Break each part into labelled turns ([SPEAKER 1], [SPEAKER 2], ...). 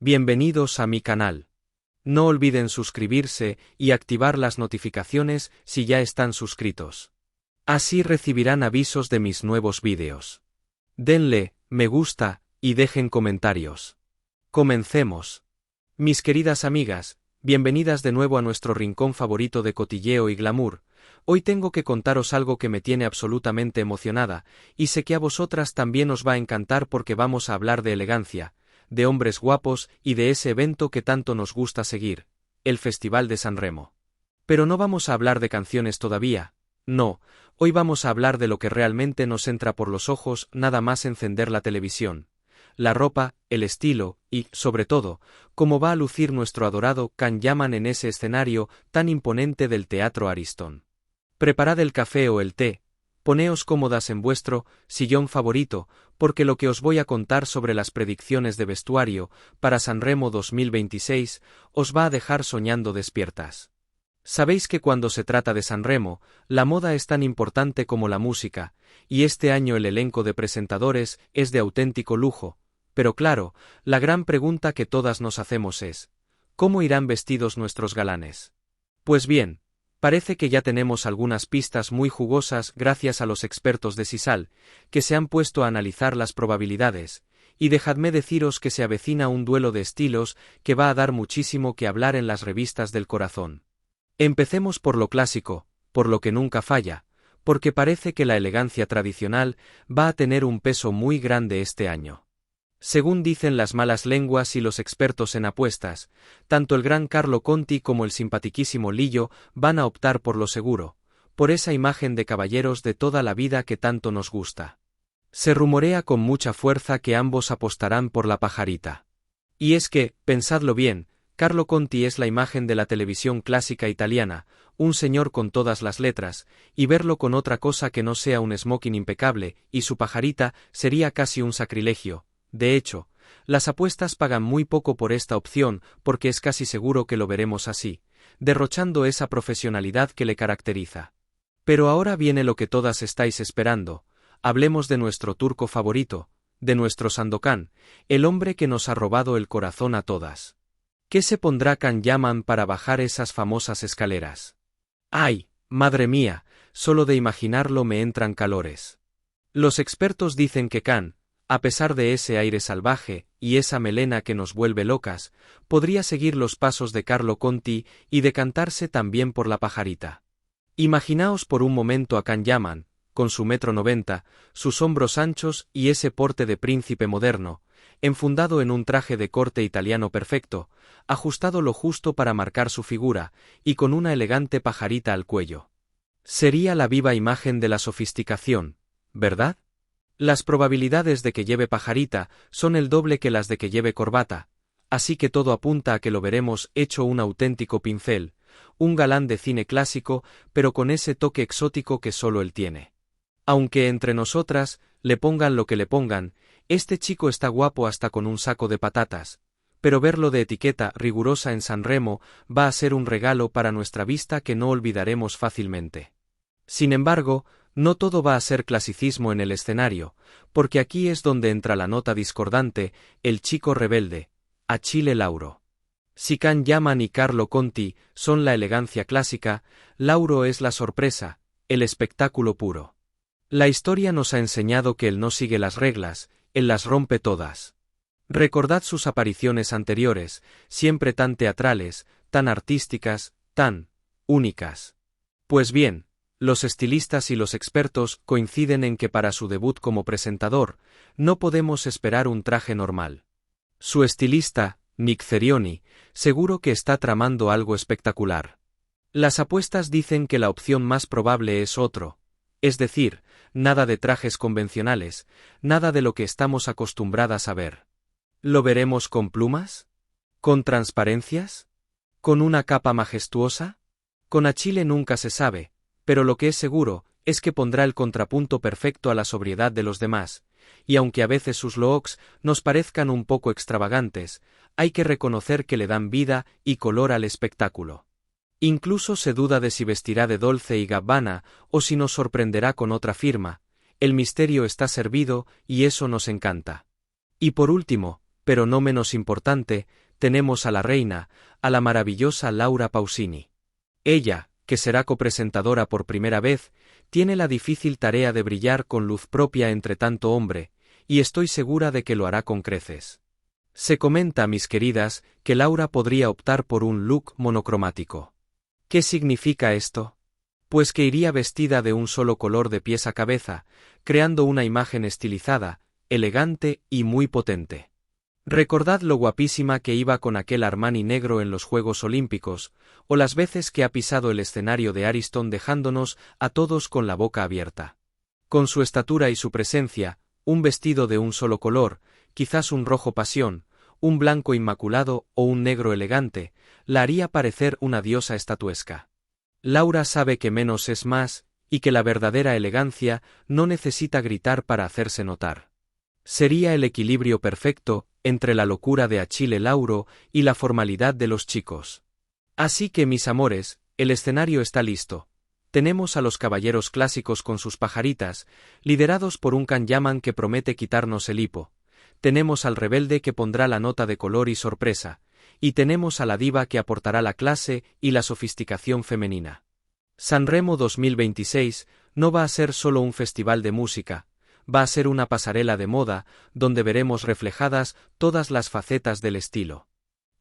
[SPEAKER 1] Bienvenidos a mi canal. No olviden suscribirse y activar las notificaciones si ya están suscritos. Así recibirán avisos de mis nuevos vídeos. Denle me gusta y dejen comentarios. Comencemos. Mis queridas amigas, bienvenidas de nuevo a nuestro rincón favorito de cotilleo y glamour. Hoy tengo que contaros algo que me tiene absolutamente emocionada, y sé que a vosotras también os va a encantar porque vamos a hablar de elegancia, de hombres guapos y de ese evento que tanto nos gusta seguir, el Festival de San Remo. Pero no vamos a hablar de canciones todavía, no, hoy vamos a hablar de lo que realmente nos entra por los ojos nada más encender la televisión. La ropa, el estilo y, sobre todo, cómo va a lucir nuestro adorado Can Yaman en ese escenario tan imponente del Teatro Ariston. Preparad el café o el té, poneos cómodas en vuestro sillón favorito, porque lo que os voy a contar sobre las predicciones de vestuario para San Remo 2026 os va a dejar soñando despiertas. Sabéis que cuando se trata de San Remo, la moda es tan importante como la música, y este año el elenco de presentadores es de auténtico lujo, pero claro, la gran pregunta que todas nos hacemos es, ¿cómo irán vestidos nuestros galanes? Pues bien, parece que ya tenemos algunas pistas muy jugosas gracias a los expertos de Sisal, que se han puesto a analizar las probabilidades, y dejadme deciros que se avecina un duelo de estilos que va a dar muchísimo que hablar en las revistas del corazón. Empecemos por lo clásico, por lo que nunca falla, porque parece que la elegancia tradicional va a tener un peso muy grande este año. Según dicen las malas lenguas y los expertos en apuestas, tanto el gran Carlo Conti como el simpatiquísimo Lillo van a optar por lo seguro, por esa imagen de caballeros de toda la vida que tanto nos gusta. Se rumorea con mucha fuerza que ambos apostarán por la pajarita. Y es que, pensadlo bien, Carlo Conti es la imagen de la televisión clásica italiana, un señor con todas las letras, y verlo con otra cosa que no sea un smoking impecable, y su pajarita, sería casi un sacrilegio. De hecho, las apuestas pagan muy poco por esta opción porque es casi seguro que lo veremos así, derrochando esa profesionalidad que le caracteriza. Pero ahora viene lo que todas estáis esperando, hablemos de nuestro turco favorito, de nuestro Sandokan, el hombre que nos ha robado el corazón a todas. ¿Qué se pondrá Can Yaman para bajar esas famosas escaleras? ¡Ay, madre mía! Solo de imaginarlo me entran calores. Los expertos dicen que Can, a pesar de ese aire salvaje y esa melena que nos vuelve locas, podría seguir los pasos de Carlo Conti y decantarse también por la pajarita. Imaginaos por un momento a Can Yaman, con su 1,90 m, sus hombros anchos y ese porte de príncipe moderno, enfundado en un traje de corte italiano perfecto, ajustado lo justo para marcar su figura, y con una elegante pajarita al cuello. Sería la viva imagen de la sofisticación, ¿verdad? Las probabilidades de que lleve pajarita son el doble que las de que lleve corbata, así que todo apunta a que lo veremos hecho un auténtico pincel, un galán de cine clásico, pero con ese toque exótico que solo él tiene. Aunque entre nosotras, le pongan lo que le pongan, este chico está guapo hasta con un saco de patatas, pero verlo de etiqueta rigurosa en San Remo va a ser un regalo para nuestra vista que no olvidaremos fácilmente. Sin embargo, no todo va a ser clasicismo en el escenario, porque aquí es donde entra la nota discordante, el chico rebelde, Achille Lauro. Si Can Yaman y Carlo Conti son la elegancia clásica, Lauro es la sorpresa, el espectáculo puro. La historia nos ha enseñado que él no sigue las reglas, él las rompe todas. Recordad sus apariciones anteriores, siempre tan teatrales, tan artísticas, tan únicas. Pues bien, los estilistas y los expertos coinciden en que para su debut como presentador, no podemos esperar un traje normal. Su estilista, Nick Cerioni, seguro que está tramando algo espectacular. Las apuestas dicen que la opción más probable es otro, es decir, nada de trajes convencionales, nada de lo que estamos acostumbradas a ver. ¿Lo veremos con plumas? ¿Con transparencias? ¿Con una capa majestuosa? Con Achille nunca se sabe, pero lo que es seguro es que pondrá el contrapunto perfecto a la sobriedad de los demás, y aunque a veces sus looks nos parezcan un poco extravagantes, hay que reconocer que le dan vida y color al espectáculo. Incluso se duda de si vestirá de Dolce y Gabbana o si nos sorprenderá con otra firma, el misterio está servido y eso nos encanta. Y por último, pero no menos importante, tenemos a la reina, a la maravillosa Laura Pausini. Ella, que será copresentadora por primera vez, tiene la difícil tarea de brillar con luz propia entre tanto hombre, y estoy segura de que lo hará con creces. Se comenta, mis queridas, que Laura podría optar por un look monocromático. ¿Qué significa esto? Pues que iría vestida de un solo color de pies a cabeza, creando una imagen estilizada, elegante y muy potente. Recordad lo guapísima que iba con aquel Armani negro en los Juegos Olímpicos, o las veces que ha pisado el escenario de Ariston dejándonos a todos con la boca abierta. Con su estatura y su presencia, un vestido de un solo color, quizás un rojo pasión, un blanco inmaculado o un negro elegante, la haría parecer una diosa estatuesca. Laura sabe que menos es más, y que la verdadera elegancia no necesita gritar para hacerse notar. Sería el equilibrio perfecto entre la locura de Achille Lauro y la formalidad de los chicos. Así que, mis amores, el escenario está listo. Tenemos a los caballeros clásicos con sus pajaritas, liderados por un Kan-Yaman que promete quitarnos el hipo. Tenemos al rebelde que pondrá la nota de color y sorpresa, y tenemos a la diva que aportará la clase y la sofisticación femenina. Sanremo 2026 no va a ser solo un festival de música, va a ser una pasarela de moda, donde veremos reflejadas todas las facetas del estilo.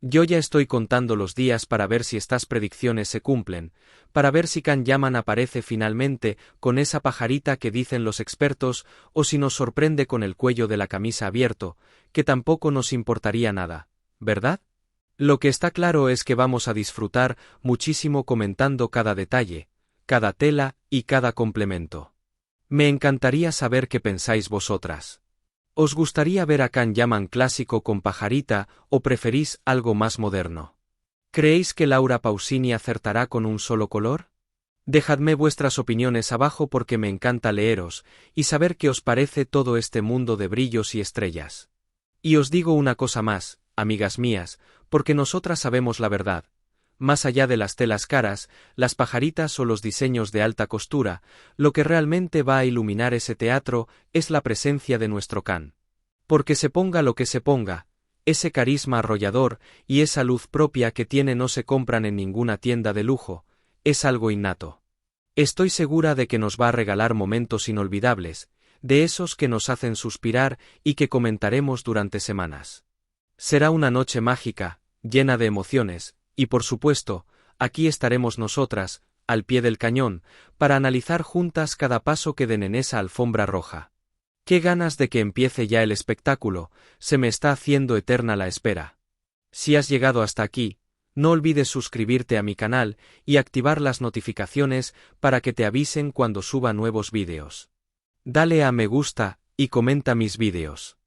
[SPEAKER 1] Yo ya estoy contando los días para ver si estas predicciones se cumplen, para ver si Kan-Yaman aparece finalmente con esa pajarita que dicen los expertos, o si nos sorprende con el cuello de la camisa abierto, que tampoco nos importaría nada, ¿verdad? Lo que está claro es que vamos a disfrutar muchísimo comentando cada detalle, cada tela y cada complemento. Me encantaría saber qué pensáis vosotras. ¿Os gustaría ver a Kan-Yaman clásico con pajarita o preferís algo más moderno? ¿Creéis que Laura Pausini acertará con un solo color? Dejadme vuestras opiniones abajo porque me encanta leeros y saber qué os parece todo este mundo de brillos y estrellas. Y os digo una cosa más, amigas mías, porque nosotras sabemos la verdad. Más allá de las telas caras, las pajaritas o los diseños de alta costura, lo que realmente va a iluminar ese teatro es la presencia de nuestro Kan. Porque se ponga lo que se ponga, ese carisma arrollador y esa luz propia que tiene no se compran en ninguna tienda de lujo, es algo innato. Estoy segura de que nos va a regalar momentos inolvidables, de esos que nos hacen suspirar y que comentaremos durante semanas. Será una noche mágica, llena de emociones, y por supuesto, aquí estaremos nosotras, al pie del cañón, para analizar juntas cada paso que den en esa alfombra roja. Qué ganas de que empiece ya el espectáculo, se me está haciendo eterna la espera. Si has llegado hasta aquí, no olvides suscribirte a mi canal y activar las notificaciones para que te avisen cuando suba nuevos vídeos. Dale a me gusta y comenta mis vídeos.